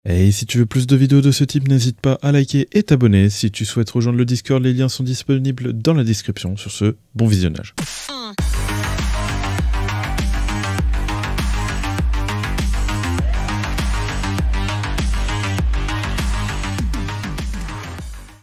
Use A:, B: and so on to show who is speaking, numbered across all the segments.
A: Et si tu veux plus de vidéos de ce type, n'hésite pas à liker et t'abonner. Si tu souhaites rejoindre le Discord, les liens sont disponibles dans la description. Sur ce, bon visionnage.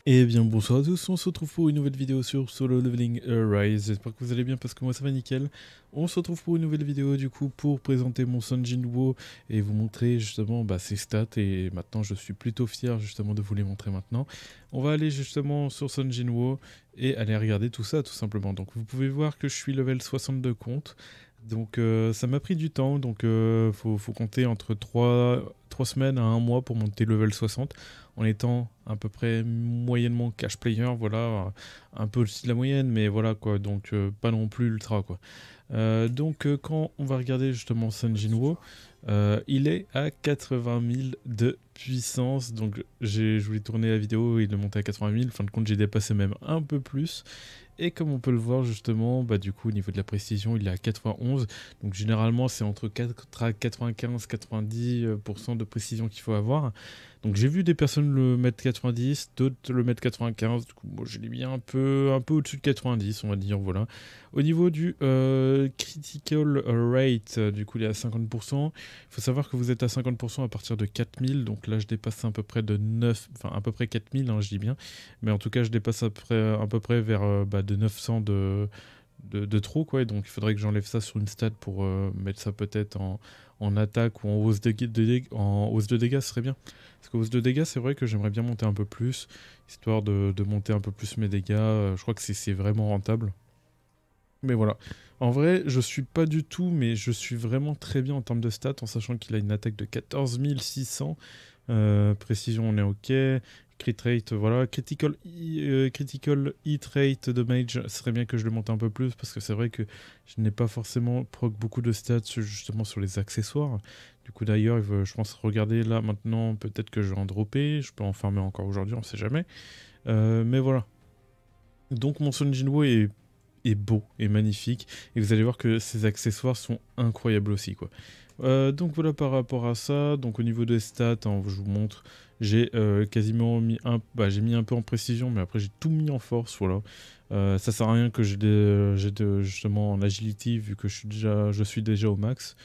A: Et bien bonsoir à tous, on se retrouve pour une nouvelle vidéo sur Solo Leveling Arise. J'espère que vous allez bien parce que moi ça va nickel. On se retrouve pour une nouvelle vidéo du coup pour présenter mon Sun Jinwoo et vous montrer justement ses stats. Et maintenant je suis plutôt fier justement de vous les montrer maintenant. On va aller justement sur Sun Jinwoo et aller regarder tout ça tout simplement. Donc vous pouvez voir que je suis level 62 compte. Donc ça m'a pris du temps, donc faut compter entre 3 semaines à 1 mois pour monter level 60 en étant à peu près moyennement cash player, voilà, un peu au-dessus de la moyenne, mais voilà quoi, donc pas non plus ultra quoi. Donc quand on va regarder justement Sun Jinwoo, il est à 80 000 de puissance, donc je voulais tourner la vidéo et le monter à 80 000, en fin de compte j'ai dépassé même un peu plus. Et comme on peut le voir justement, du coup au niveau de la précision il est à 91, donc généralement c'est entre 95-90% de précision qu'il faut avoir. Donc j'ai vu des personnes le mettre 90, d'autres le mettre 95, du coup moi je l'ai mis un peu au-dessus de 90 on va dire, voilà. Au niveau du critical rate, du coup il est à 50%, il faut savoir que vous êtes à 50% à partir de 4000, donc là je dépasse à peu près de 9, enfin à peu près 4000 hein, je dis bien, mais en tout cas je dépasse à peu près vers de 900 de trop quoi, et donc il faudrait que j'enlève ça sur une stat pour mettre ça peut-être en attaque ou en hausse en hausse de dégâts, ce serait bien. Parce que hausse de dégâts, c'est vrai que j'aimerais bien monter un peu plus, histoire de monter un peu plus mes dégâts, je crois que c'est vraiment rentable. Mais voilà, en vrai je suis pas du tout, mais je suis vraiment très bien en termes de stats, en sachant qu'il a une attaque de 14 600, précision on est ok. Crit rate, voilà. Critical hit rate de mage, ce serait bien que je le monte un peu plus parce que c'est vrai que je n'ai pas forcément proc beaucoup de stats justement sur les accessoires. Du coup d'ailleurs, je pense regarder là maintenant, peut-être que je vais en dropper. Je peux en farmer encore aujourd'hui, on sait jamais. Mais voilà. Donc mon Sun Jinwoo est beau et magnifique. Et vous allez voir que ses accessoires sont incroyables aussi, quoi. Donc voilà par rapport à ça. Donc au niveau des stats, hein, je vous montre, j'ai quasiment mis j'ai mis un peu en précision, mais après j'ai tout mis en force, voilà. Ça sert à rien que j'ai justement en agility vu que je suis déjà au max.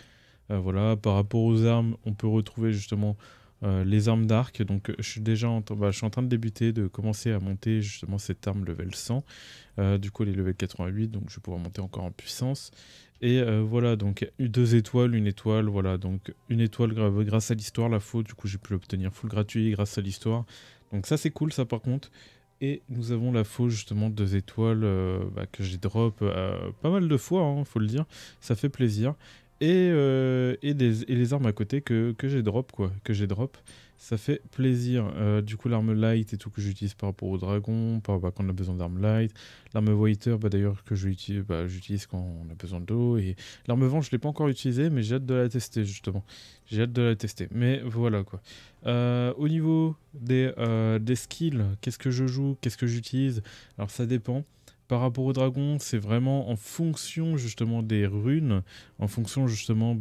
A: Voilà, par rapport aux armes, on peut retrouver justement les armes d'arc. Donc je suis déjà je suis en train de débuter, de commencer à monter justement cette arme level 100. Du coup elle est level 88, donc je vais pouvoir monter encore en puissance. Et voilà, donc 2 étoiles, 1 étoile, voilà, donc 1 étoile grâce à l'histoire, la faute, du coup j'ai pu l'obtenir full gratuit grâce à l'histoire. Donc ça c'est cool ça par contre. Et nous avons la faux justement 2 étoiles que j'ai drop pas mal de fois, hein, faut le dire, ça fait plaisir. Et les armes à côté que j'ai drop, quoi, ça fait plaisir. Du coup l'arme light et tout que j'utilise par rapport au dragon, quand on a besoin d'armes light. L'arme waiter, d'ailleurs que j'utilise quand on a besoin d'eau. Et l'arme vent je l'ai pas encore utilisée, mais j'ai hâte de la tester justement. J'ai hâte de la tester, mais voilà quoi. Au niveau des skills, qu'est-ce que je joue, qu'est-ce que j'utilise? Alors ça dépend. Par rapport au dragon, c'est vraiment en fonction justement des runes, en fonction justement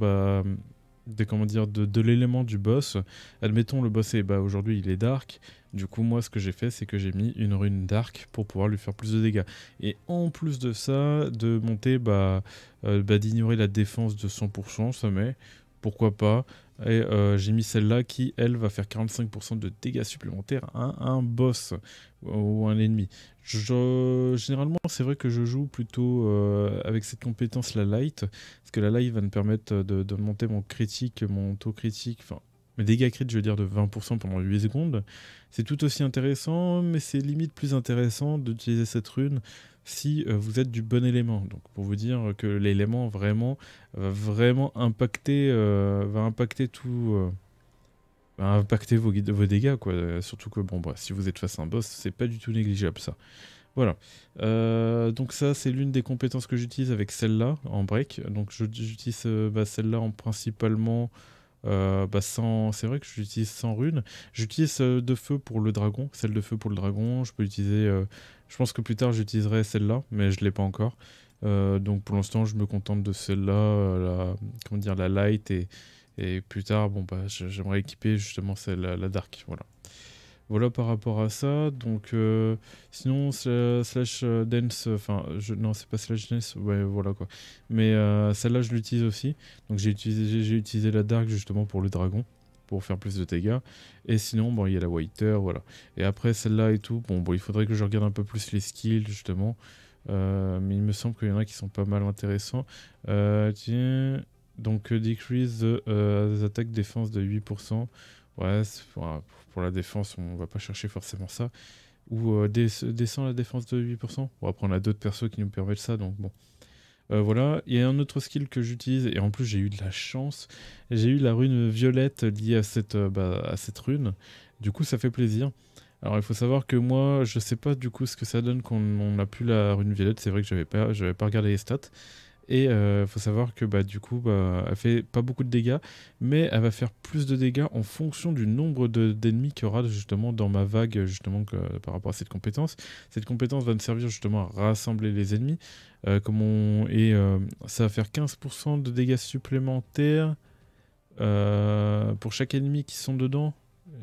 A: comment dire, de l'élément du boss. Admettons le boss est aujourd'hui il est dark. Du coup moi ce que j'ai fait c'est que j'ai mis une rune dark pour pouvoir lui faire plus de dégâts. Et en plus de ça, de monter d'ignorer la défense de 100%, ça met, pourquoi pas. Et j'ai mis celle-là qui, elle, va faire 45% de dégâts supplémentaires à un boss ou un ennemi. Généralement, c'est vrai que je joue plutôt avec cette compétence, la light, parce que la light va me permettre de monter mon critique, mon taux critique, enfin mes dégâts critiques, je veux dire, de 20% pendant 8 secondes. C'est tout aussi intéressant, mais c'est limite plus intéressant d'utiliser cette rune si vous êtes du bon élément. Donc pour vous dire que l'élément va vraiment impacter, va impacter vos dégâts, quoi. Surtout que si vous êtes face à un boss, c'est pas du tout négligeable ça. Voilà. Donc ça c'est l'une des compétences que j'utilise avec celle-là en break. Donc j'utilise celle-là en principalement c'est vrai que j'utilise sans runes. J'utilise de feu pour le dragon, celle de feu pour le dragon. Je peux utiliser, je pense que plus tard j'utiliserai celle-là, mais je l'ai pas encore. Donc pour l'instant je me contente de celle-là, comment dire, la light Et plus tard, bon bah j'aimerais équiper justement la Dark, voilà. Voilà par rapport à ça, donc sinon slash dance, enfin non c'est pas slash dance, ouais voilà quoi. Mais celle-là je l'utilise aussi, donc j'ai utilisé la Dark justement pour le dragon, pour faire plus de dégâts. Et sinon bon il y a la Waiter, voilà. Et après celle-là et tout, bon il faudrait que je regarde un peu plus les skills justement. Mais il me semble qu'il y en a qui sont pas mal intéressants. Tiens, donc decrease the attack défense de 8%. Ouais, pour la défense, on va pas chercher forcément ça. Ou descend la défense de 8%. Bon, après, on a d'autres persos qui nous permettent ça, donc bon. Voilà, il y a un autre skill que j'utilise, et en plus j'ai eu de la chance. J'ai eu la rune violette liée à cette rune. Du coup, ça fait plaisir. Alors, il faut savoir que moi, je sais pas du coup ce que ça donne quand on n'a plus la rune violette. C'est vrai que j'avais pas regardé les stats. Et faut savoir que du coup, elle fait pas beaucoup de dégâts, mais elle va faire plus de dégâts en fonction du nombre d'ennemis qu'il y aura justement dans ma vague, justement par rapport à cette compétence. Cette compétence va me servir justement à rassembler les ennemis. Ça va faire 15% de dégâts supplémentaires pour chaque ennemi qui sont dedans.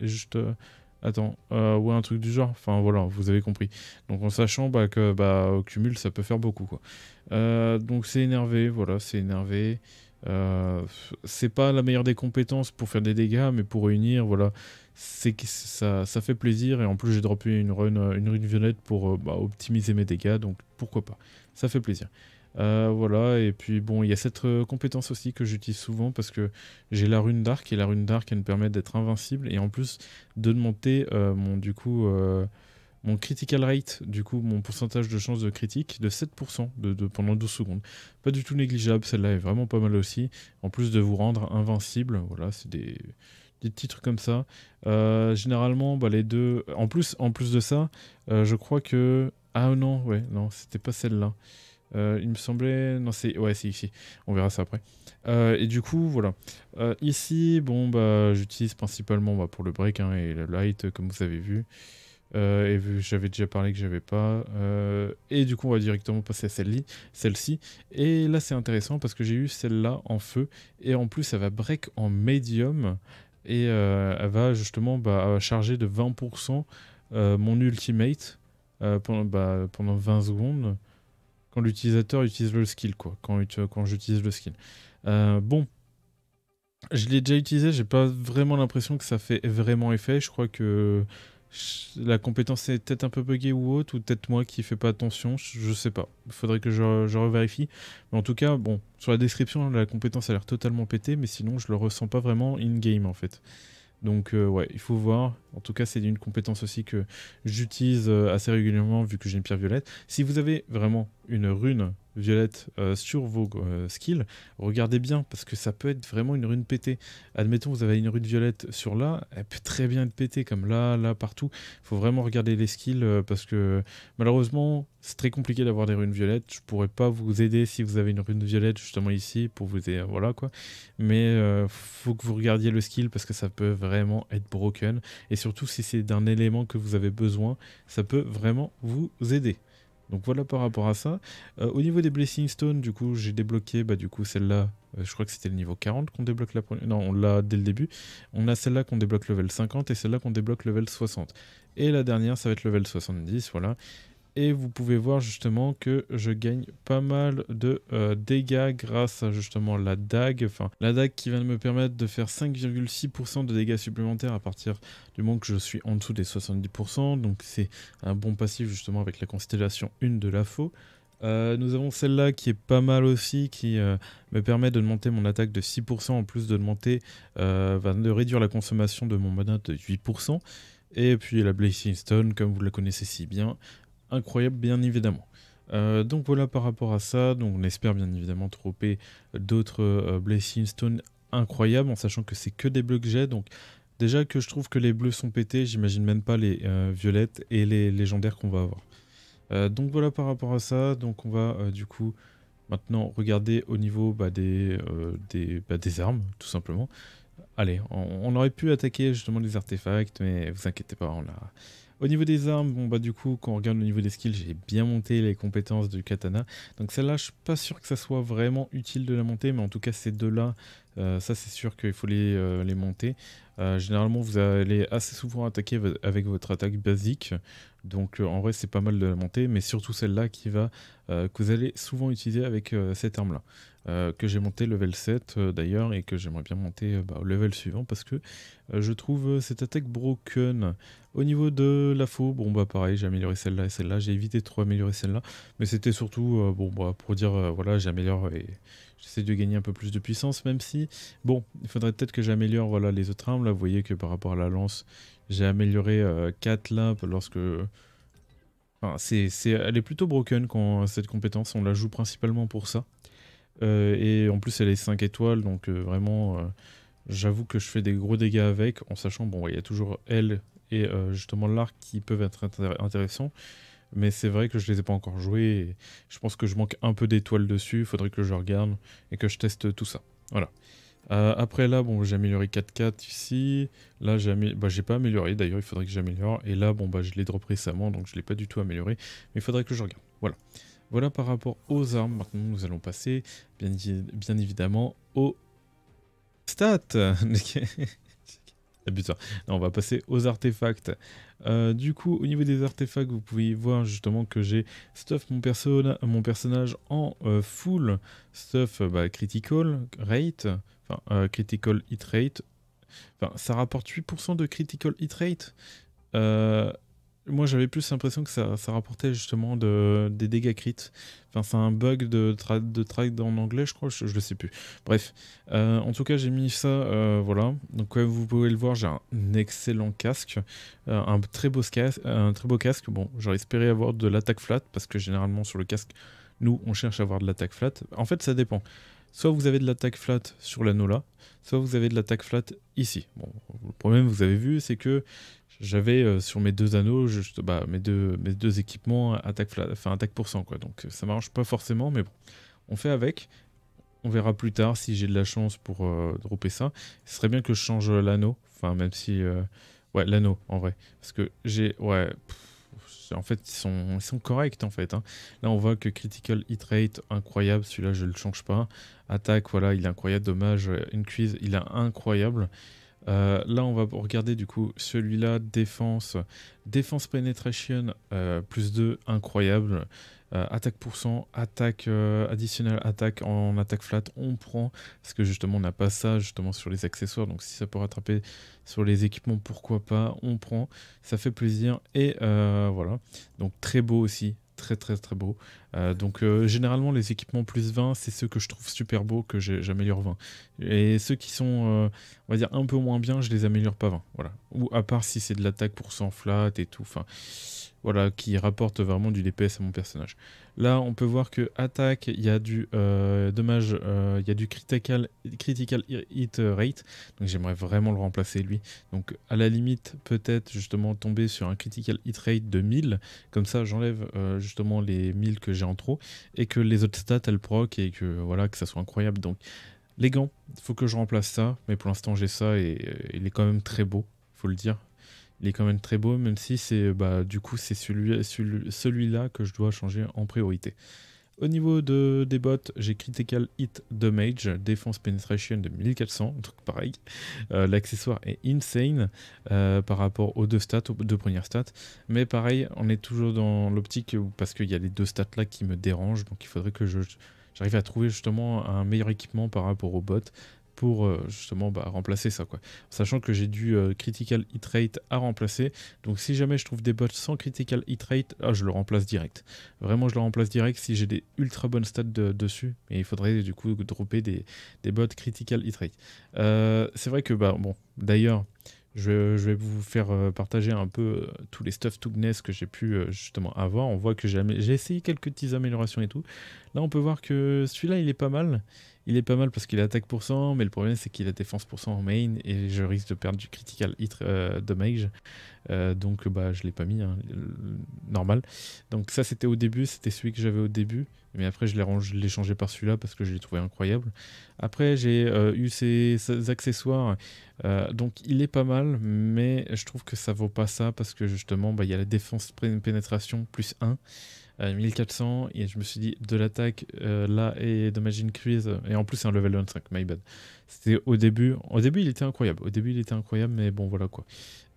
A: Juste. Attends, ouais, un truc du genre. Enfin voilà, vous avez compris. Donc en sachant que au cumul, ça peut faire beaucoup quoi. Donc c'est énervé, voilà, c'est énervé. C'est pas la meilleure des compétences pour faire des dégâts, mais pour réunir, voilà, ça fait plaisir. Et en plus, j'ai droppé une rune violette pour optimiser mes dégâts, donc pourquoi pas. Ça fait plaisir. Voilà, et puis bon, il y a cette compétence aussi que j'utilise souvent parce que j'ai la rune d'arc, et la rune d'arc elle me permet d'être invincible et en plus de monter mon critical rate, du coup mon pourcentage de chance de critique de 7% pendant 12 secondes. Pas du tout négligeable, celle-là est vraiment pas mal aussi, en plus de vous rendre invincible, voilà, c'est des petits trucs comme ça. Généralement, les deux, en plus de ça, je crois que... Ah non, ouais, non, c'était pas celle-là. Il me semblait... Non, c'est ici. On verra ça après. Et du coup, voilà. Ici, bon, j'utilise principalement pour le break et le light, comme vous avez vu. J'avais déjà parlé que j'avais pas. Et du coup, on va directement passer à celle-ci. Et là, c'est intéressant parce que j'ai eu celle-là en feu. Et en plus, elle va break en medium. Et elle va justement charger de 20% mon ultimate pendant 20 secondes quand l'utilisateur utilise le skill, quoi. Quand j'utilise le skill. Bon, je l'ai déjà utilisé, j'ai pas vraiment l'impression que ça fait vraiment effet. Je crois que la compétence est peut-être un peu buggée ou autre, ou peut-être moi qui fais pas attention, je sais pas. Il faudrait que je revérifie. Mais en tout cas, bon, sur la description, la compétence a l'air totalement pétée, mais sinon je le ressens pas vraiment in-game en fait. Donc ouais, il faut voir. En tout cas, c'est une compétence aussi que j'utilise assez régulièrement vu que j'ai une pierre violette. Si vous avez vraiment une rune violette sur vos skills, regardez bien parce que ça peut être vraiment une rune pétée. Admettons, vous avez une rune violette sur là, elle peut très bien être pétée comme là, partout. Il faut vraiment regarder les skills parce que malheureusement, c'est très compliqué d'avoir des runes violettes. Je pourrais pas vous aider si vous avez une rune violette justement ici pour vous aider, voilà quoi. Mais faut que vous regardiez le skill parce que ça peut vraiment être broken. Et surtout si c'est d'un élément que vous avez besoin, ça peut vraiment vous aider. Donc voilà par rapport à ça. Au niveau des Blessing Stones, du coup, j'ai débloqué du coup celle-là. Je crois que c'était le niveau 40 qu'on débloque la première. Non, on l'a dès le début. On a celle-là qu'on débloque level 50 et celle-là qu'on débloque level 60. Et la dernière, ça va être level 70, voilà. Et vous pouvez voir justement que je gagne pas mal de dégâts grâce à justement la dague. Enfin, la dague qui va me permettre de faire 5,6% de dégâts supplémentaires à partir du moment que je suis en dessous des 70%. Donc c'est un bon passif justement avec la constellation 1 de la faux. Nous avons celle-là qui est pas mal aussi, qui me permet de monter mon attaque de 6%, en plus de de réduire la consommation de mon mana de 8%. Et puis la Blazing Stone, comme vous la connaissez si bien, incroyable bien évidemment. Donc voilà par rapport à ça, donc on espère bien évidemment dropper d'autres Blazing Stone incroyables en sachant que c'est que des bleus que j'ai, donc déjà que je trouve que les bleus sont pétés, j'imagine même pas les violettes et les légendaires qu'on va avoir. Donc voilà par rapport à ça, donc on va du coup maintenant regarder au niveau des armes tout simplement. Allez, on aurait pu attaquer justement les artefacts, mais vous inquiétez pas, on a... Au niveau des armes, bon du coup, quand on regarde au niveau des skills, j'ai bien monté les compétences du katana. Donc celle-là, je suis pas sûr que ça soit vraiment utile de la monter, mais en tout cas ces deux-là, Ça c'est sûr qu'il faut les monter. Généralement vous allez assez souvent attaquer avec votre attaque basique, donc en vrai c'est pas mal de la monter, mais surtout celle-là que vous allez souvent utiliser avec cette arme-là. Que j'ai monté level 7 d'ailleurs, et que j'aimerais bien monter au level suivant parce que je trouve cette attaque broken. Au niveau de la faux, bon bah pareil, j'ai amélioré celle-là et celle-là, j'ai évité de trop améliorer celle-là, mais c'était surtout bon bah pour dire voilà, j'améliore et j'essaie de gagner un peu plus de puissance, même si bon, il faudrait peut-être que j'améliore voilà les autres armes. Là vous voyez que par rapport à la lance, j'ai amélioré 4 là lorsque enfin, elle est plutôt broken quand cette compétence, on la joue principalement pour ça. Et en plus elle est 5 étoiles, donc vraiment j'avoue que je fais des gros dégâts avec, en sachant bon il y a toujours elle et justement l'arc qui peuvent être intéressants, mais c'est vrai que je les ai pas encore joués et je pense que je manque un peu d'étoiles dessus, il faudrait que je regarde et que je teste tout ça. Voilà. Après là, bon, j'ai amélioré 4-4 ici. Là, j'ai pas amélioré d'ailleurs, il faudrait que j'améliore. Et là, bon, bah, je l'ai drop récemment, donc je l'ai pas du tout amélioré. Mais il faudrait que je regarde. Voilà. Voilà par rapport aux armes. Maintenant, nous allons passer, bien évidemment, aux stats. Ah, putain. Non, on va passer aux artefacts. Du coup, au niveau des artefacts, vous pouvez voir justement que j'ai stuff mon personnage en full stuff critical rate, enfin critical hit rate. Enfin, ça rapporte 8% de critical hit rate. Euh, Moi, j'avais plus l'impression que ça rapportait justement des dégâts crit. Enfin, c'est un bug de track en anglais, je crois, je le sais plus. Bref, en tout cas, j'ai mis ça, voilà. Donc, comme vous pouvez le voir, j'ai un excellent casque, un très beau casque. Bon, j'aurais espéré avoir de l'attaque flat, parce que généralement, sur le casque, nous, on cherche à avoir de l'attaque flat. En fait, ça dépend. Soit vous avez de l'attaque flat sur l'anneau là, soit vous avez de l'attaque flat ici. Bon, le problème, vous avez vu, c'est que j'avais sur mes deux anneaux, mes deux équipements, attaque pourcent, quoi. Donc ça marche pas forcément, mais bon, on fait avec. On verra plus tard si j'ai de la chance pour dropper ça. Ce serait bien que je change l'anneau, enfin même si... ouais, l'anneau, en vrai. Parce que j'ai... Ouais, en fait, ils sont corrects, en fait. Hein. Là, on voit que Critical Hit Rate, incroyable. Celui-là, je le change pas. Attaque, voilà, il est incroyable. Dommage, Increase, il est incroyable. Là, on va regarder du coup celui-là, défense penetration, plus 2, incroyable. Attaque pourcent, attaque additionnelle, attaque en attaque flat, on prend, parce que justement on n'a pas ça justement sur les accessoires, donc si ça peut rattraper sur les équipements, pourquoi pas, on prend, ça fait plaisir, et voilà, donc très beau aussi, très très très beau. Donc généralement les équipements plus 20, c'est ceux que je trouve super beaux que j'améliore 20. Et ceux qui sont, on va dire, un peu moins bien, je les améliore pas 20. Voilà. Ou à part si c'est de l'attaque pour 100 flat et tout. Enfin, voilà, qui rapporte vraiment du DPS à mon personnage. Là, on peut voir que attaque, il y a du dommage, il y a du critical hit rate. Donc j'aimerais vraiment le remplacer lui. Donc à la limite, peut-être justement tomber sur un critical hit rate de 1000. Comme ça, j'enlève justement les 1000 que j'ai en trop et que les autres stats elles proc et que voilà, que ça soit incroyable. Donc les gants, il faut que je remplace ça, mais pour l'instant j'ai ça et il est quand même très beau, faut le dire. Il est quand même très beau, même si c'est du coup c'est celui-là que je dois changer en priorité. Au niveau des bots, j'ai Critical Hit Damage, Defense Penetration de 1400, donc pareil. L'accessoire est insane par rapport aux deux stats, aux deux premières stats. Mais pareil, on est toujours dans l'optique parce qu'il y a les deux stats là qui me dérangent, donc il faudrait que j'arrive à trouver justement un meilleur équipement par rapport aux bots pour justement remplacer ça, quoi. Sachant que j'ai du critical hit rate à remplacer, donc si jamais je trouve des bots sans critical hit rate, je le remplace direct. Vraiment je le remplace direct si j'ai des ultra bonnes stats dessus, et il faudrait du coup dropper des bots critical hit rate. C'est vrai que bon, d'ailleurs je vais vous faire partager un peu tous les stuff Tugnes que j'ai pu justement avoir. On voit que j'ai essayé quelques petites améliorations et tout. Là on peut voir que celui-là il est pas mal. Il est pas mal parce qu'il attaque pourcent, mais le problème c'est qu'il a défense pourcent en main et je risque de perdre du critical hit damage. Donc je l'ai pas mis, hein, normal. Donc ça c'était au début, c'était celui que j'avais au début. Mais après je l'ai changé par celui-là parce que je l'ai trouvé incroyable. Après j'ai eu ces accessoires. Donc il est pas mal, mais je trouve que ça vaut pas ça parce que justement il y a la défense pénétration plus 1. 1400, et je me suis dit de l'attaque là et damage increase, et en plus c'est un level 25, my bad. C'était au début il était incroyable, mais bon voilà quoi.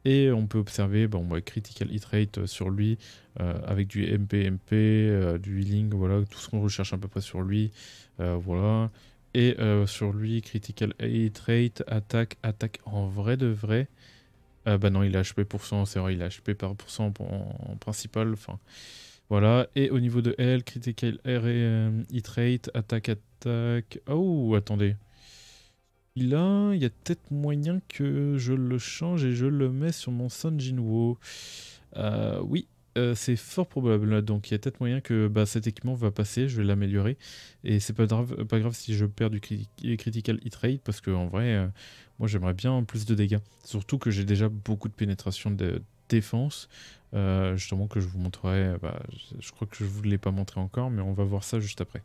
A: Et on peut observer bon, critical hit rate sur lui, avec du MP, du healing, voilà, tout ce qu'on recherche à peu près sur lui, voilà. Et sur lui, critical hit rate, attaque en vrai de vrai. Bah non, il a HP %, c'est vrai, il a HP par % en principal, enfin voilà. Et au niveau de L, critical R et hit rate, attaque. Oh, attendez. Il y a peut-être moyen que je le change et je le mets sur mon Sun Jinwoo. Oui, c'est fort probable. Donc il y a peut-être moyen que bah, cet équipement va passer, je vais l'améliorer. Et c'est pas grave si je perds du critical hit rate, parce que en vrai, moi j'aimerais bien plus de dégâts. Surtout que j'ai déjà beaucoup de pénétration de défense. Justement que je vous montrerai, bah, je crois que je ne vous l'ai pas montré encore, mais on va voir ça juste après.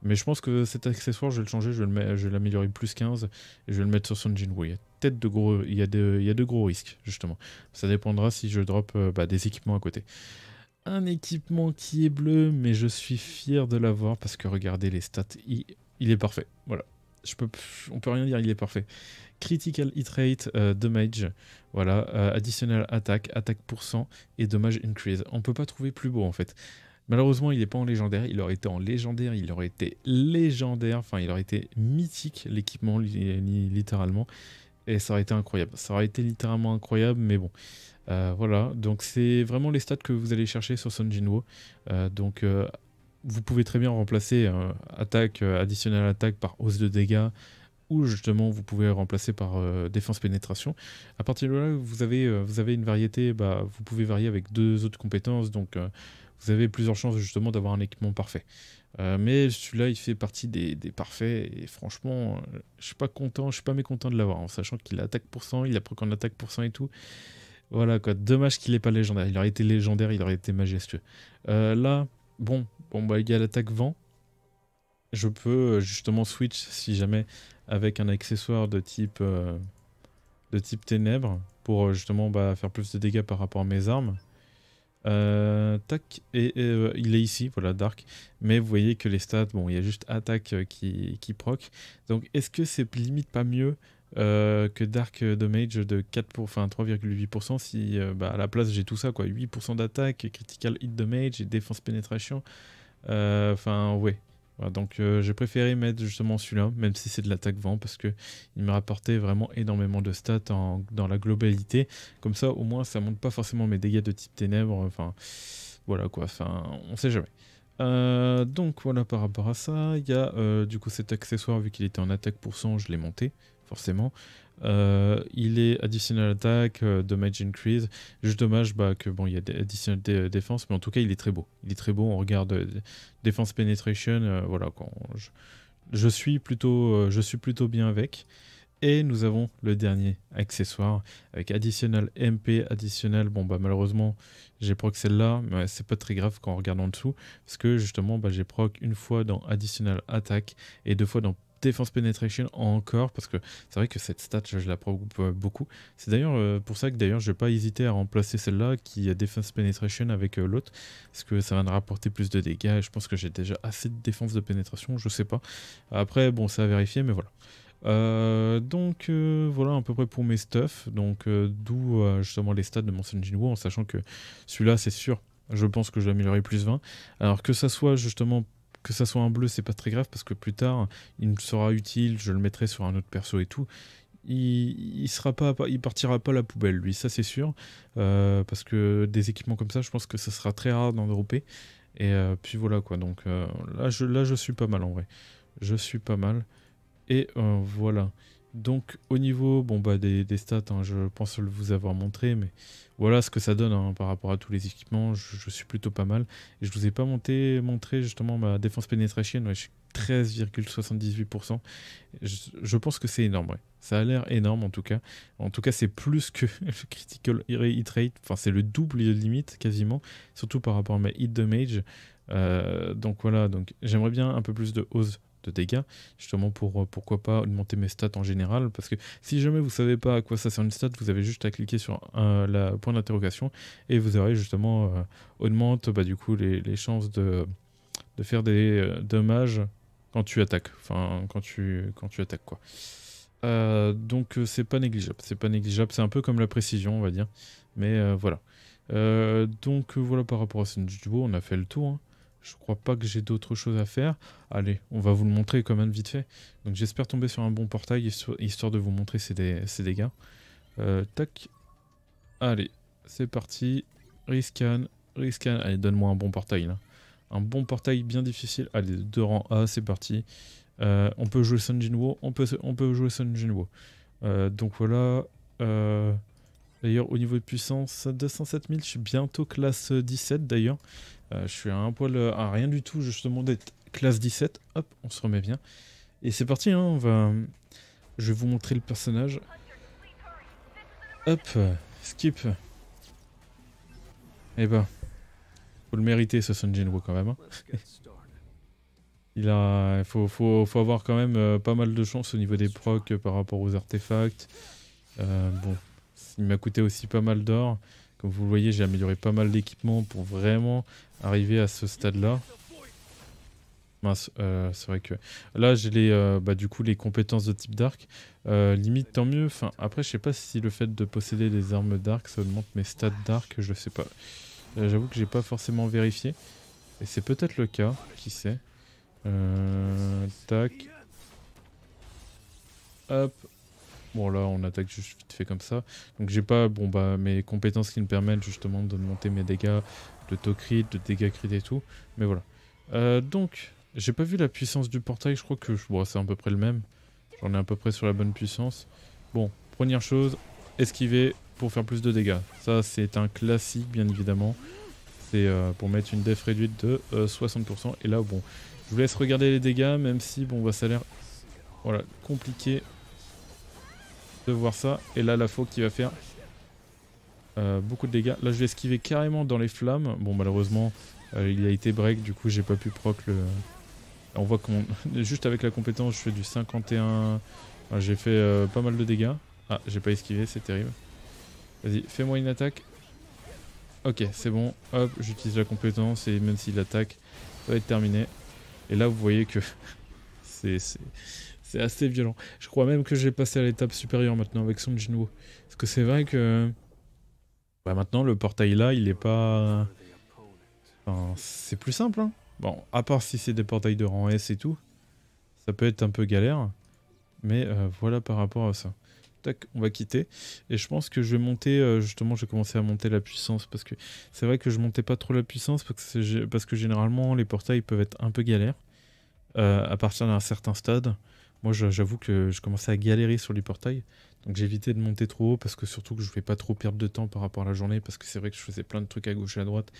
A: Mais je pense que cet accessoire, je vais le changer, je vais l'améliorer plus 15 et je vais le mettre sur Sun Jinwoo. Il y a peut-être il y a de gros risques, justement. Ça dépendra si je drop bah, des équipements à côté. Un équipement qui est bleu, mais je suis fier de l'avoir parce que regardez les stats, il est parfait. Voilà. On peut rien dire, il est parfait. Critical hit rate, damage, voilà, additional attaque %, et dommage increase. On peut pas trouver plus beau en fait. Malheureusement, il n'est pas en légendaire. Il aurait été en légendaire, il aurait été légendaire, enfin, il aurait été mythique, l'équipement, littéralement. Et ça aurait été incroyable. Ça aurait été littéralement incroyable, mais bon. Voilà, donc c'est vraiment les stats que vous allez chercher sur Sun Jinwoo. Donc, vous pouvez très bien remplacer additionnel attaque par hausse de dégâts, ou justement vous pouvez remplacer par défense pénétration. À partir de là, vous avez une variété, bah, vous pouvez varier avec 2 autres compétences, donc vous avez plusieurs chances justement d'avoir un équipement parfait. Mais celui-là, il fait partie des parfaits, et franchement, je suis pas mécontent de l'avoir, en sachant qu'il a attaque %, il a proc en attaque % et tout. Voilà quoi, dommage qu'il n'ait pas légendaire. Il aurait été légendaire, il aurait été majestueux. Là, bon bah, il y a l'attaque vent. Je peux justement switch si jamais avec un accessoire de type ténèbres pour justement bah, faire plus de dégâts par rapport à mes armes. Tac, et il est ici, voilà, Dark. Mais vous voyez que les stats, bon, il y a juste attaque qui proc. Donc est-ce que c'est limite pas mieux que Dark Damage de 3,8% si bah, à la place j'ai tout ça, quoi, 8% d'attaque, critical hit damage et défense pénétration. Enfin, ouais. Voilà, donc j'ai préféré mettre justement celui-là, même si c'est de l'attaque vent, parce que il me rapportait vraiment énormément de stats dans la globalité. Comme ça, au moins, ça monte pas forcément mes dégâts de type ténèbres. Enfin, voilà quoi. Enfin, on sait jamais. Donc voilà par rapport à ça. Il y a du coup cet accessoire, vu qu'il était en attaque %, je l'ai monté, forcément. Il est additional attack, damage increase. Juste dommage bah, que bon, il y a des additional défense, mais en tout cas il est très beau. Il est très beau. On regarde défense penetration, voilà quoi. Je suis plutôt bien avec. Et nous avons le dernier accessoire avec Additional MP, Additional. Bon, bah malheureusement, j'ai proc celle-là, mais c'est pas très grave quand on regarde en dessous, parce que justement, bah, j'ai proc une fois dans Additional Attack et 2 fois dans Defense Penetration encore, parce que c'est vrai que cette stat, je la proc beaucoup. C'est d'ailleurs pour ça que d'ailleurs, je vais pas hésiter à remplacer celle-là qui a Defense Penetration avec l'autre, parce que ça va me rapporter plus de dégâts. Et je pense que j'ai déjà assez de défense de pénétration, je sais pas. Après, bon, c'est à vérifier, mais voilà. Donc voilà à peu près pour mes stuff, donc d'où justement les stats de mon Sun Jinwoo, en sachant que celui-là c'est sûr, je pense que je vais améliorer plus 20, alors que ça soit justement que ça soit un bleu, c'est pas très grave parce que plus tard il me sera utile, je le mettrai sur un autre perso et tout. Il partira pas à la poubelle lui, ça c'est sûr, parce que des équipements comme ça je pense que ça sera très rare d'en dropper, et puis voilà quoi. Donc là je suis pas mal en vrai, je suis pas mal. Et voilà. Donc au niveau bon, bah, des stats, hein, je pense vous avoir montré, mais voilà ce que ça donne hein, par rapport à tous les équipements. Je suis plutôt pas mal. Et je vous ai pas montré justement ma défense penetration. Ouais, je suis 13,78%. Je pense que c'est énorme. Ouais. Ça a l'air énorme en tout cas. En tout cas, c'est plus que le critical hit rate. Enfin, c'est le double limite quasiment. Surtout par rapport à ma hit damage. Donc voilà. Donc j'aimerais bien un peu plus de hausse de dégâts, justement pour pourquoi pas augmenter mes stats en général, parce que si jamais vous savez pas à quoi ça sert une stat, vous avez juste à cliquer sur la point d'interrogation et vous aurez justement augmente du coup les chances de faire des dommages quand tu attaques, enfin quand tu attaques quoi. Donc c'est pas négligeable, c'est un peu comme la précision on va dire, mais voilà. Donc voilà par rapport à ce duo, on a fait le tour, hein. Je crois pas que j'ai d'autres choses à faire. Allez, on va vous le montrer quand même vite fait. Donc j'espère tomber sur un bon portail histoire de vous montrer ces dégâts. Tac. Allez, c'est parti. Rescan. Allez, donne-moi un bon portail là. Un bon portail bien difficile. Allez, 2 rangs A, c'est parti. On peut jouer Sun Jinwoo. On peut jouer Sun Jinwoo. Donc voilà. D'ailleurs, au niveau de puissance, 207 000, je suis bientôt classe 17 d'ailleurs. Je suis à un poil, à rien du tout justement d'être classe 17. Hop, on se remet bien. Et c'est parti, hein, je vais vous montrer le personnage. Hop, skip. Eh ben, faut le mériter ce Sun Jinwoo quand même. Hein. Faut avoir quand même pas mal de chance au niveau des procs par rapport aux artefacts. Bon, il m'a coûté aussi pas mal d'or. Comme vous le voyez, j'ai amélioré pas mal d'équipements pour vraiment arriver à ce stade-là. Mince, c'est vrai que là j'ai du coup les compétences de type dark. Limite tant mieux. Enfin, après je sais pas si le fait de posséder des armes dark ça augmente mes stats dark, je sais pas. J'avoue que j'ai pas forcément vérifié. Et c'est peut-être le cas, qui sait. Tac. Hop. Bon là on attaque juste vite fait comme ça. Donc j'ai pas mes compétences qui me permettent justement de monter mes dégâts de taux crit, de dégâts crit et tout. Mais voilà. Donc j'ai pas vu la puissance du portail, je crois que c'est à peu près le même. J'en ai à peu près sur la bonne puissance. Bon, première chose, esquiver pour faire plus de dégâts. Ça c'est un classique bien évidemment. C'est pour mettre une def réduite de 60%. Et là bon, je vous laisse regarder les dégâts même si ça a l'air compliqué de voir ça. Et là la faux qui va faire beaucoup de dégâts. Là je vais esquiver carrément dans les flammes. Bon malheureusement il a été break, du coup j'ai pas pu proc le... On voit qu'on... Juste avec la compétence je fais du 51... Enfin, j'ai fait pas mal de dégâts. Ah j'ai pas esquivé, c'est terrible. Vas-y, fais-moi une attaque. Ok, c'est bon. Hop, j'utilise la compétence et même s'il attaque, ça va être terminé. Et là vous voyez que c'est assez violent. Je crois même que j'ai passé à l'étape supérieure maintenant avec Sun Jinwoo. Parce que c'est vrai que... maintenant le portail là, il est pas... Enfin, c'est plus simple, hein. Bon, à part si c'est des portails de rang S et tout, ça peut être un peu galère. Mais voilà par rapport à ça. Tac, on va quitter. Et je pense que je vais monter, justement, je vais commencer à monter la puissance. Parce que c'est vrai que je montais pas trop la puissance, parce que généralement, les portails peuvent être un peu galères. À partir d'un certain stade. Moi, j'avoue que je commençais à galérer sur les portails. Donc j'ai évité de monter trop haut, parce que surtout que je ne vais pas trop perdre de temps par rapport à la journée. Parce que c'est vrai que je faisais plein de trucs à gauche et à droite.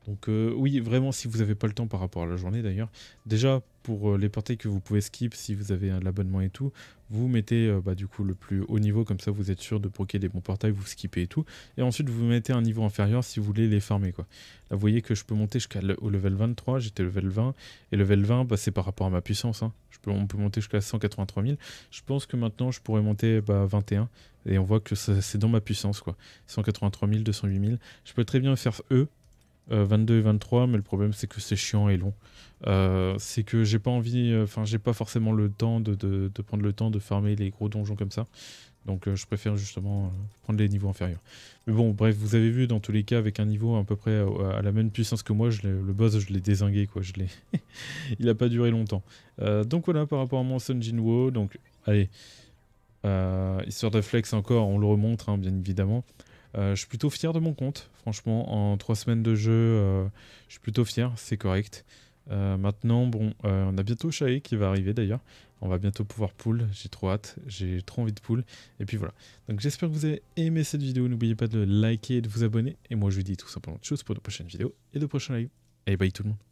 A: Donc oui, vraiment, si vous n'avez pas le temps par rapport à la journée d'ailleurs, déjà pour les portails que vous pouvez skip si vous avez l'abonnement et tout, vous mettez du coup le plus haut niveau, comme ça vous êtes sûr de proquer des bons portails, vous skippez et tout. Et ensuite vous mettez un niveau inférieur si vous voulez les farmer quoi. Là vous voyez que je peux monter jusqu'au level 23, j'étais level 20, et level 20 c'est par rapport à ma puissance, hein. On peut monter jusqu'à 183 000. Je pense que maintenant je pourrais monter 21, et on voit que c'est dans ma puissance quoi. 183 000, 208 000. Je peux très bien faire 22 et 23, mais le problème c'est que c'est chiant et long. C'est que j'ai pas envie, j'ai pas forcément le temps de prendre le temps de farmer les gros donjons comme ça. Donc je préfère justement prendre les niveaux inférieurs. Mais bon, bref, vous avez vu dans tous les cas avec un niveau à peu près à la même puissance que moi, le boss je l'ai dézingué quoi. Il a pas duré longtemps. Donc voilà par rapport à mon Sun Jinwoo. Donc allez, histoire de flex encore, on le remontre hein, bien évidemment. Je suis plutôt fier de mon compte, franchement, en 3 semaines de jeu, je suis plutôt fier, c'est correct. Maintenant, on a bientôt Shae qui va arriver d'ailleurs, on va bientôt pouvoir pull, j'ai trop hâte, j'ai trop envie de pull, et puis voilà. Donc j'espère que vous avez aimé cette vidéo, n'oubliez pas de liker et de vous abonner, et moi je vous dis tout simplement de choses pour de prochaines vidéos et de prochains lives. Allez, bye tout le monde.